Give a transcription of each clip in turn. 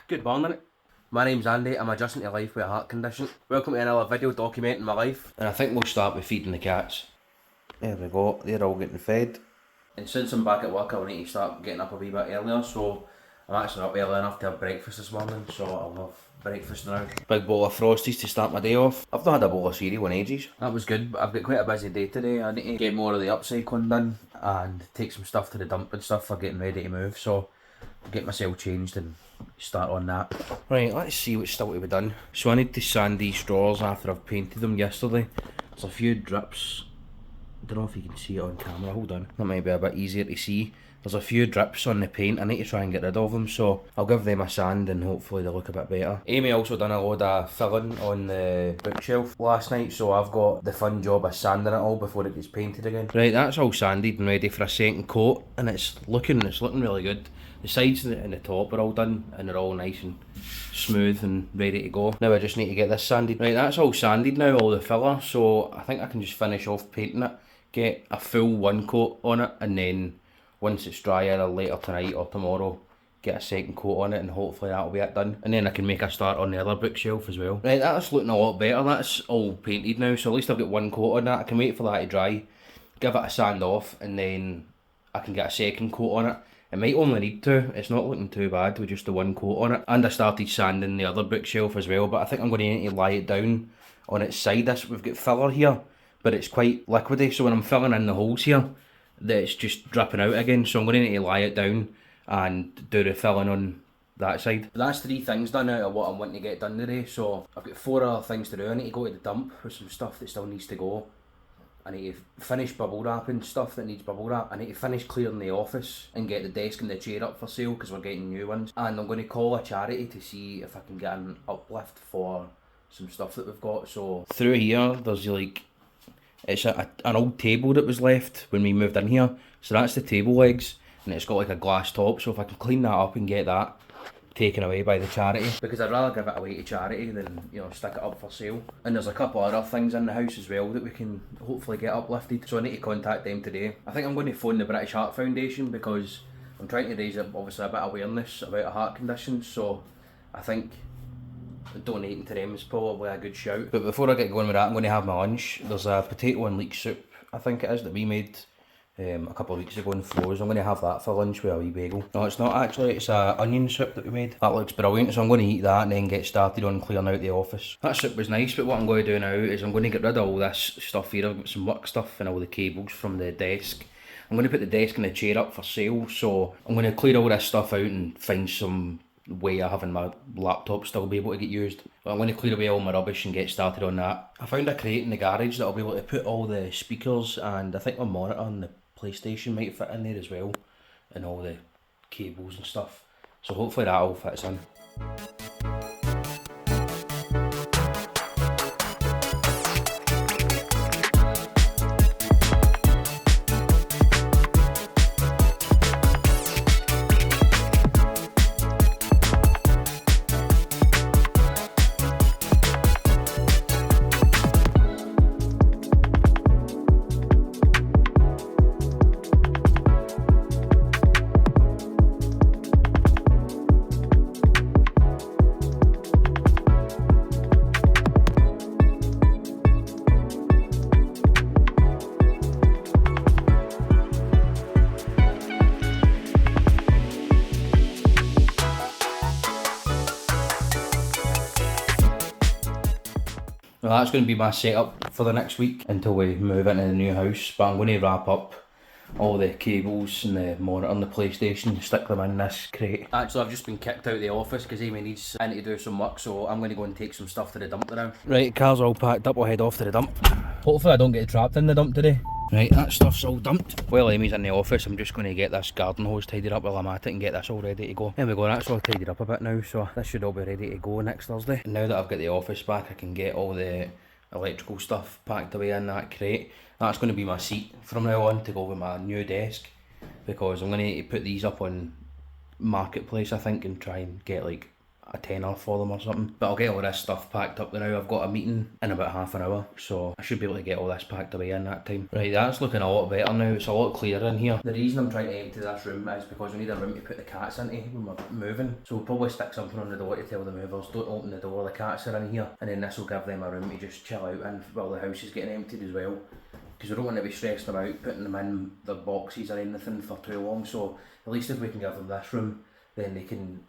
Good morning. My name's Andy, I'm adjusting to life with a heart condition. Welcome to another video documenting my life. And I think we'll start with feeding the cats. There we go, they're all getting fed. And since I'm back at work, I'll need to start getting up a wee bit earlier, so I'm actually up early enough to have breakfast this morning, so I'll have breakfast now. Big bowl of Frosties to start my day off. I've not had a bowl of cereal in ages. That was good, but I've got quite a busy day today. I need to get more of the upcycling done and take some stuff to the dump and stuff for getting ready to move, so I'll get myself changed and start on that. Right, let's see what's still to be done. So I need to sand these drawers after I've painted them yesterday. There's a few drips. I don't know if you can see it on camera, hold on. That might be a bit easier to see. There's a few drips on the paint, I need to try and get rid of them, so I'll give them a sand and hopefully they'll look a bit better. Amy also done a load of filling on the bookshelf last night, so I've got the fun job of sanding it all before it gets painted again. Right, that's all sanded and ready for a second coat, and it's looking really good. The sides and the top are all done and they're all nice and smooth and ready to go. Now I just need to get this sanded. Right, that's all sanded now, all the filler, so I think I can just finish off painting it, get a full one coat on it, and then once it's dry either later tonight or tomorrow, get a second coat on it and hopefully that'll be it done. And then I can make a start on the other bookshelf as well. Right, that's looking a lot better, that's all painted now, so at least I've got one coat on that. I can wait for that to dry, give it a sand off, and then I can get a second coat on it. It might only need two, it's not looking too bad with just the one coat on it. And I started sanding the other bookshelf as well, but I think I'm going to need to lie it down on its side. We've got filler here, but it's quite liquidy, so when I'm filling in the holes here, it's just dripping out again, so I'm going to need to lie it down and do the filling on that side. But that's 3 things done out of what I'm wanting to get done today, so I've got 4 other things to do. I need to go to the dump with some stuff that still needs to go. I need to finish bubble wrapping stuff that needs bubble wrap. I need to finish clearing the office and get the desk and the chair up for sale because we're getting new ones. And I'm going to call a charity to see if I can get an uplift for some stuff that we've got. So through here, there's like, it's an old table that was left when we moved in here. So that's the table legs and it's got like a glass top. So if I can clean that up and get that taken away by the charity, because I'd rather give it away to charity than, you know, stick it up for sale. And there's a couple other things in the house as well that we can hopefully get uplifted, so I need to contact them today. I think I'm going to phone the British Heart Foundation because I'm trying to raise obviously a bit of awareness about a heart condition, so I think donating to them is probably a good shout. But before I get going with that, I'm going to have my lunch. There's a potato and leek soup, I think it is, that we made a couple of weeks ago in Flows. I'm going to have that for lunch with a wee bagel. No, it's not actually, it's a onion soup that we made. That looks brilliant, so I'm going to eat that and then get started on clearing out the office. That soup was nice, but what I'm going to do now is I'm going to get rid of all this stuff here. I've got some work stuff and all the cables from the desk. I'm going to put the desk and the chair up for sale, so I'm going to clear all this stuff out and find some way of having my laptop still be able to get used. But I'm going to clear away all my rubbish and get started on that. I found a crate in the garage that I'll be able to put all the speakers and I think my monitor and the PlayStation might fit in there as well, and all the cables and stuff, so hopefully that all fits in. Well, that's going to be my setup for the next week until we move into the new house, but I'm going to wrap up all the cables and the monitor and the PlayStation, stick them in this crate. Actually, I've just been kicked out of the office because Amy needs in to do some work, so I'm going to go and take some stuff to the dump now. Right, car's all packed up, we'll head off to the dump. Hopefully I don't get trapped in the dump today. Right, that stuff's all dumped. While Amy's in the office, I'm just going to get this garden hose tidied up while I'm at it and get this all ready to go. There we go, that's all tidied up a bit now, so this should all be ready to go next Thursday. And now that I've got the office back, I can get all the electrical stuff packed away in that crate. That's going to be my seat from now on to go with my new desk, because I'm going to need to put these up on Marketplace, I think, and try and get like a tenner for them or something. But I'll get all this stuff packed up now. I've got a meeting in about half an hour, so I should be able to get all this packed away in that time. Right, that's looking a lot better now. It's a lot clearer in here. The reason I'm trying to empty this room is because we need a room to put the cats into when we're moving. So we'll probably stick something on the door to tell the movers, don't open the door, the cats are in here. And then this will give them a room to just chill out in while the house is getting emptied as well. Because we don't want to be stressing about putting them in their boxes or anything for too long. So at least if we can give them this room, then they can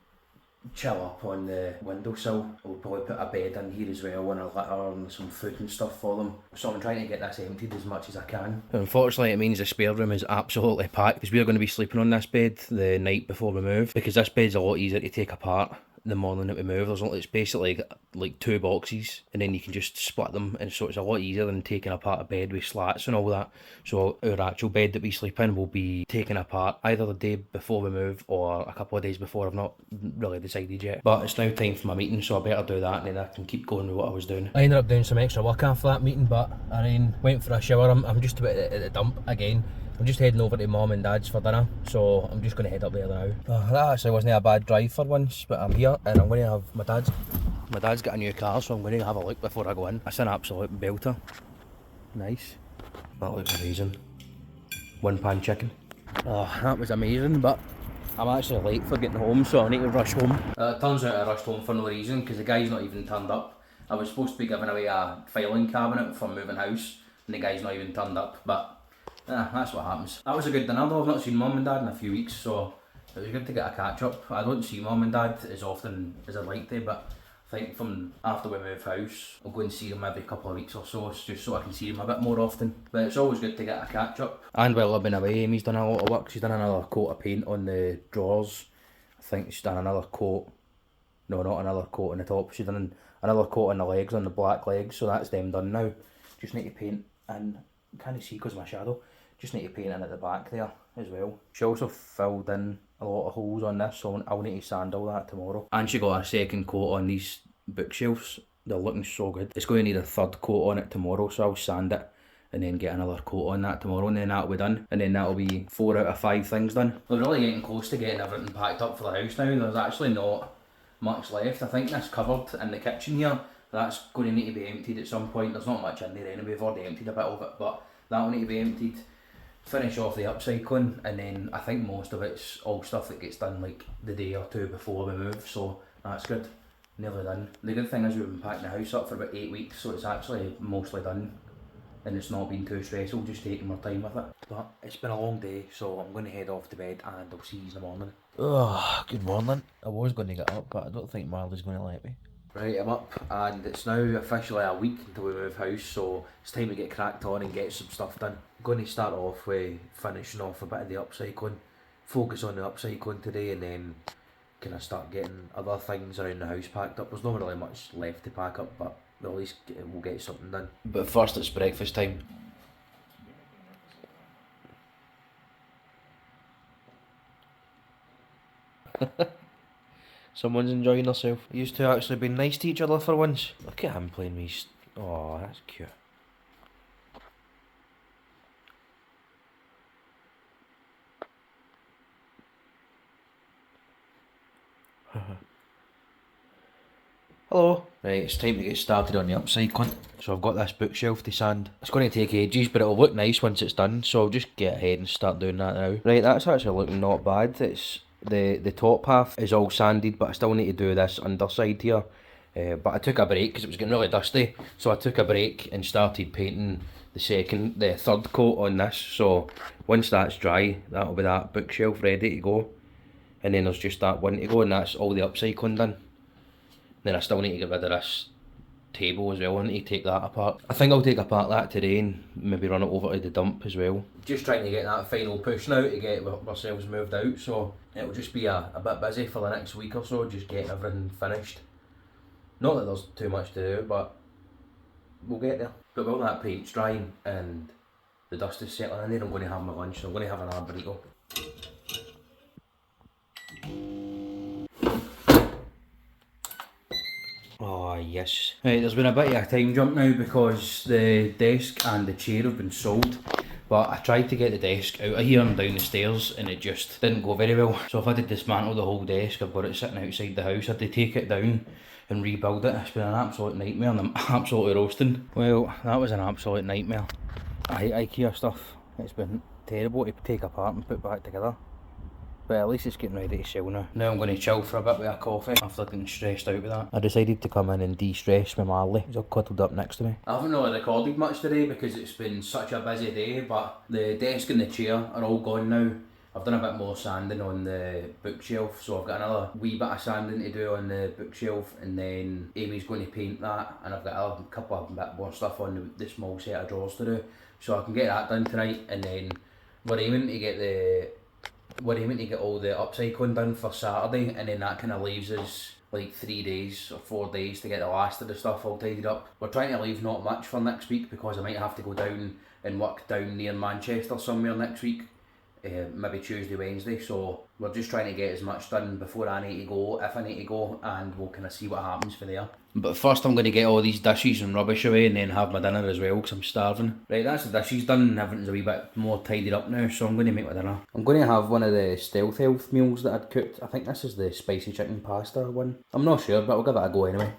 chill up on the windowsill. We'll probably put a bed in here as well and a litter and some food and stuff for them. So I'm trying to get this emptied as much as I can. Unfortunately it means the spare room is absolutely packed because we're going to be sleeping on this bed the night before we move, because this bed's a lot easier to take apart the morning that we move. It's basically like 2 boxes and then you can just split them, and so it's a lot easier than taking apart a bed with slats and all that. So our actual bed that we sleep in will be taken apart either the day before we move or a couple of days before. I've not really decided yet, but it's now time for my meeting, so I better do that and then I can keep going with what I was doing. I ended up doing some extra work after that meeting, but I then went for a shower. I'm just about at the dump again. I'm just heading over to Mum and Dad's for dinner, so I'm just going to head up there now. That actually wasn't a bad drive for once, but I'm here and I'm going to have my dad's got a new car, so I'm going to have a look before I go in. It's an absolute belter. Nice. That looks amazing. 1 pan chicken. Oh, that was amazing, but I'm actually late for getting home, so I need to rush home. It turns out I rushed home for no reason, because the guy's not even turned up. I was supposed to be giving away a filing cabinet for moving house, and the guy's not even turned up, but that's what happens. That was a good dinner though. I've not seen Mum and Dad in a few weeks, so it was good to get a catch up. I don't see Mum and Dad as often as I'd like to, but I think from after we move house, I'll go and see them every couple of weeks or so, just so I can see them a bit more often. But it's always good to get a catch up. And while I've been away, Amy's done a lot of work. She's done another coat of paint on the drawers. I think she's done another coat. No, not another coat on the top. She's done another coat on the legs, on the black legs, so that's them done now. Just need to paint in. Can't see because of my shadow. Just need to paint in at the back there as well. She also filled in a lot of holes on this, so I'll need to sand all that tomorrow. And she got a second coat on these bookshelves. They're looking so good. It's going to need a third coat on it tomorrow, so I'll sand it and then get another coat on that tomorrow, and then that'll be done. And then that'll be 4 out of 5 things done. We're really getting close to getting everything packed up for the house now. There's actually not much left. I think this cupboard in the kitchen here, that's going to need to be emptied at some point. There's not much in there anyway. We've already emptied a bit of it, but that'll need to be emptied. Finish off the upcycling, and then I think most of it's all stuff that gets done like the day or 2 before we move, so that's good. Nearly done. The good thing is we've been packing the house up for about 8 weeks, so it's actually mostly done and it's not been too stressful, just taking my time with it. But it's been a long day, so I'm going to head off to bed and I'll see you in the morning. Oh, good morning. I was going to get up, but I don't think Marley's going to let me. Right, I'm up and it's now officially a week until we move house, so it's time to get cracked on and get some stuff done. I'm going to start off with finishing off a bit of the upcycling, focus on the upcycling today, and then kind of start getting other things around the house packed up. There's not really much left to pack up, but we'll at least we'll get something done. But first it's breakfast time. Someone's enjoying herself. Used to actually be nice to each other for once. Look at him playing me. Oh, that's cute. Hello. Right, it's time to get started on the upcycling. So I've got this bookshelf to sand. It's going to take ages, but it'll look nice once it's done. So I'll just get ahead and start doing that now. Right, that's actually looking not bad. It's the top half is all sanded, but I still need to do this underside here. But I took a break because it was getting really dusty. So I took a break and started painting the third coat on this. So once that's dry, that'll be that bookshelf ready to go. And then there's just that one to go, and that's all the upcycling done. Then I still need to get rid of this table as well. I need to take that apart. I think I'll take apart that today and maybe run it over to the dump as well. Just trying to get that final push now to get ourselves moved out, so it'll just be a bit busy for the next week or so, just getting everything finished. Not that there's too much to do, but we'll get there. But while that paint's drying and the dust is settling in there, I'm going to have my lunch. So I'm going to have an burrito. Oh yes. Right, there's been a bit of a time jump now because the desk and the chair have been sold, But I tried to get the desk out of here and down the stairs and it just didn't go very well. So I've had to dismantle the whole desk. I've got it sitting outside the house. I had to take it down and rebuild it. It's been an absolute nightmare and I'm absolutely roasting. Well, that was an absolute nightmare. I hate IKEA stuff. It's been terrible to take apart and put back together. But at least it's getting ready to sell now. Now I'm going to chill for a bit with a coffee after getting stressed out with that. I decided to come in and de-stress with Marley. He's all cuddled up next to me. I haven't really recorded much today because it's been such a busy day, but the desk and the chair are all gone now. I've done a bit more sanding on the bookshelf, so I've got another wee bit of sanding to do on the bookshelf, and then Amy's going to paint that, and I've got a couple of bit more stuff on the small set of drawers to do, so I can get that done tonight, and then we're aiming to get all the upcycling done for Saturday, and then that kind of leaves us like 3 days or 4 days to get the last of the stuff all tidied up. We're trying to leave not much for next week because I might have to go down and work down near Manchester somewhere next week. Maybe Tuesday, Wednesday, so we're just trying to get as much done before I need to go, if I need to go, and we'll kind of see what happens for there. But first I'm going to get all these dishes and rubbish away and then have my dinner as well because I'm starving. Right, that's the dishes done and everything's a wee bit more tidied up now, so I'm going to make my dinner. I'm going to have one of the stealth health meals that I'd cooked. I think this is the spicy chicken pasta one. I'm not sure, but I'll give it a go anyway.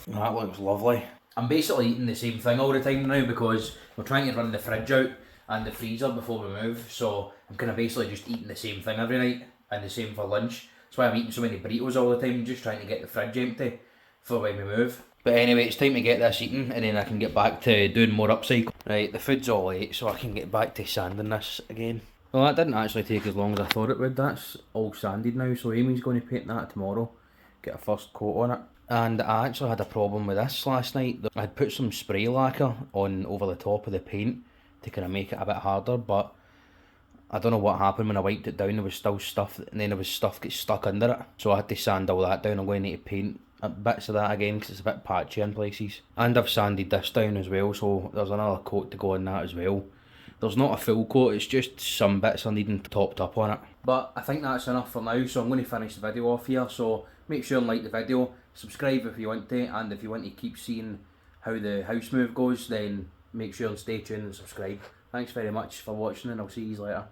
That looks lovely. I'm basically eating the same thing all the time now because we're trying to run the fridge out and the freezer before we move, so I'm kind of basically just eating the same thing every night and the same for lunch. That's why I'm eating so many burritos all the time, just trying to get the fridge empty for when we move. But anyway, it's time to get this eaten and then I can get back to doing more upcycle. Right, the food's all ate, so I can get back to sanding this again. Well, that didn't actually take as long as I thought it would. That's all sanded now, so Amy's going to paint that tomorrow, get a first coat on it. And I actually had a problem with this last night. I'd put some spray lacquer on over the top of the paint to kind of make it a bit harder, but I don't know what happened when I wiped it down. There was still stuff, and then there was stuff get stuck under it, so I had to sand all that down. I'm going to need to paint bits of that again because it's a bit patchy in places, and I've sanded this down as well, so there's another coat to go on that as well. There's not a full coat, it's just some bits are needing topped up on it. But I think that's enough for now, so I'm going to finish the video off here. So make sure and like the video, subscribe if you want to, and if you want to keep seeing how the house move goes, then make sure and stay tuned and subscribe. Thanks very much for watching and I'll see you later.